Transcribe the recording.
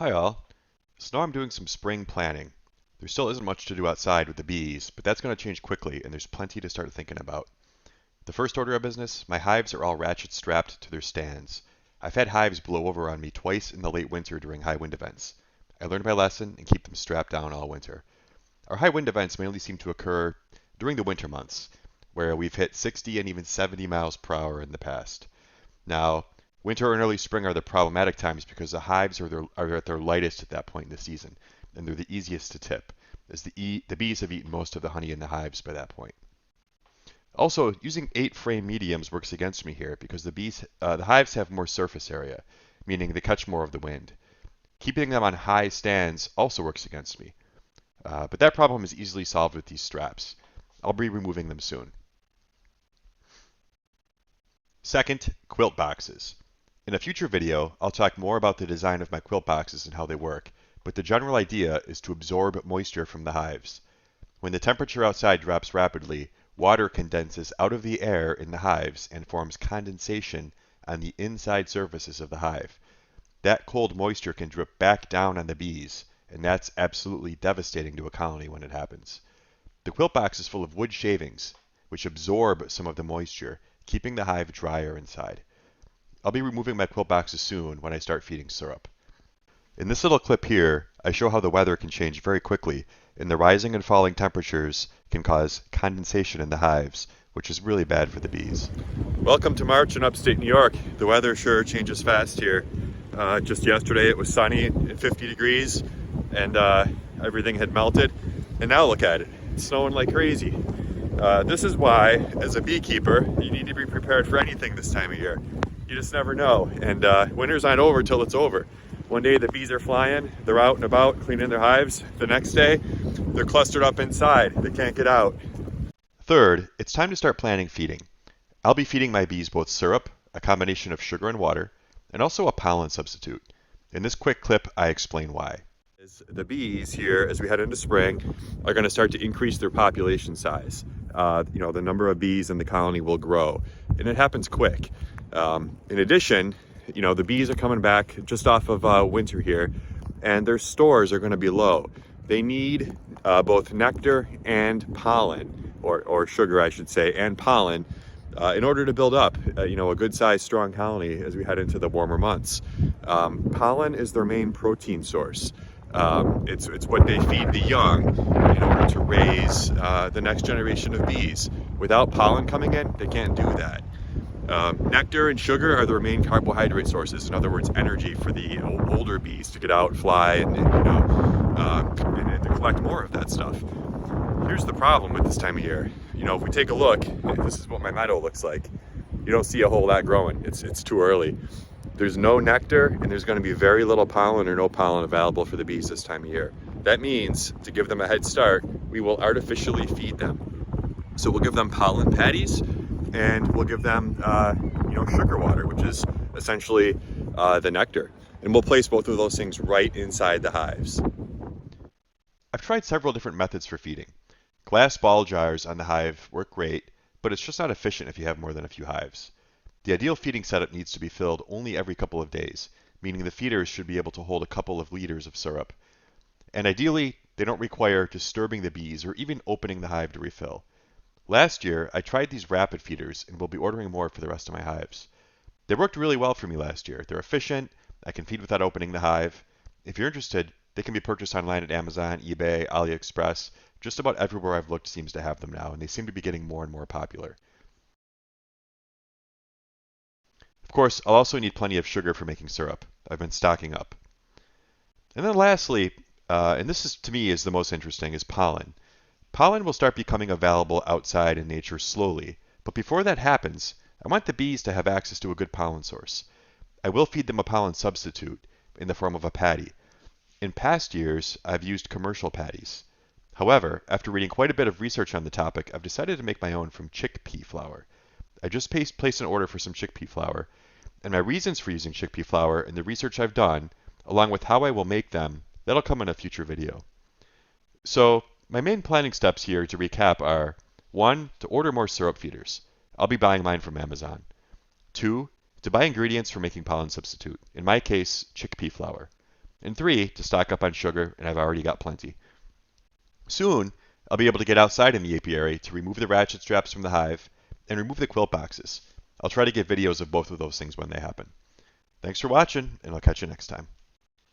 Hi all. So now I'm doing some spring planning. There still isn't much to do outside with the bees, but that's going to change quickly and there's plenty to start thinking about. The first order of business, my hives are all ratchet strapped to their stands. I've had hives blow over on me twice in the late winter during high wind events. I learned my lesson and keep them strapped down all winter. Our high wind events mainly seem to occur during the winter months, where we've hit 60 and even 70 miles per hour in the past. Now, winter and early spring are the problematic times because the hives are at their lightest at that point in the season, and they're the easiest to tip, as the bees have eaten most of the honey in the hives by that point. Also, using 8-frame mediums works against me here because the hives have more surface area, meaning they catch more of the wind. Keeping them on high stands also works against me, but that problem is easily solved with these straps. I'll be removing them soon. Second, quilt boxes. In a future video, I'll talk more about the design of my quilt boxes and how they work, but the general idea is to absorb moisture from the hives. When the temperature outside drops rapidly, water condenses out of the air in the hives and forms condensation on the inside surfaces of the hive. That cold moisture can drip back down on the bees, and that's absolutely devastating to a colony when it happens. The quilt box is full of wood shavings, which absorb some of the moisture, keeping the hive drier inside. I'll be removing my quilt boxes soon when I start feeding syrup. In this little clip here, I show how the weather can change very quickly, and the rising and falling temperatures can cause condensation in the hives, which is really bad for the bees. Welcome to March in upstate New York. The weather sure changes fast here. Just yesterday it was sunny and 50 degrees, and everything had melted. And now look at it, it's snowing like crazy. This is why, as a beekeeper, you need to be prepared for anything this time of year. You just never know, and winter's not over till it's over. One day the bees are flying, they're out and about cleaning their hives. The next day, they're clustered up inside, they can't get out. Third, it's time to start planning feeding. I'll be feeding my bees both syrup, a combination of sugar and water, and also a pollen substitute. In this quick clip, I explain why. The bees here, as we head into spring, are going to start to increase their population size. The number of bees in the colony will grow, and it happens quick. In addition, the bees are coming back just off of winter here, and their stores are going to be low. They need both nectar and pollen, or sugar, I should say, and pollen in order to build up, a good-sized, strong colony as we head into the warmer months. Pollen is their main protein source. It's what they feed the young in order to raise the next generation of bees. Without pollen coming in, they can't do that. Nectar and sugar are their main carbohydrate sources. In other words, energy for the older bees to get out, fly, and to collect more of that stuff. Here's the problem with this time of year. If we take a look, this is what my meadow looks like. You don't see a whole lot growing. It's too early. There's no nectar, and there's going to be very little pollen or no pollen available for the bees this time of year. That means, to give them a head start, we will artificially feed them. So we'll give them pollen patties, and we'll give them, sugar water, which is essentially the nectar. And we'll place both of those things right inside the hives. I've tried several different methods for feeding. Glass ball jars on the hive work great, but it's just not efficient if you have more than a few hives. The ideal feeding setup needs to be filled only every couple of days, meaning the feeders should be able to hold a couple of liters of syrup. And ideally, they don't require disturbing the bees or even opening the hive to refill. Last year, I tried these rapid feeders and will be ordering more for the rest of my hives. They worked really well for me last year. They're efficient, I can feed without opening the hive. If you're interested, they can be purchased online at Amazon, eBay, AliExpress. Just about everywhere I've looked seems to have them now, and they seem to be getting more and more popular. Of course, I'll also need plenty of sugar for making syrup. I've been stocking up. And then lastly, and this is to me is the most interesting, is pollen. Pollen will start becoming available outside in nature slowly, but before that happens, I want the bees to have access to a good pollen source. I will feed them a pollen substitute in the form of a patty. In past years, I've used commercial patties. However, after reading quite a bit of research on the topic, I've decided to make my own from chickpea flour. I just placed an order for some chickpea flour, and my reasons for using chickpea flour and the research I've done, along with how I will make them, that'll come in a future video. So, my main planning steps here to recap are 1. To order more syrup feeders. I'll be buying mine from Amazon. 2. To buy ingredients for making pollen substitute. In my case, chickpea flour. and 3 to stock up on sugar, and I've already got plenty. Soon, I'll be able to get outside in the apiary to remove the ratchet straps from the hive and remove the quilt boxes. I'll try to get videos of both of those things when they happen. Thanks for watching, and I'll catch you next time.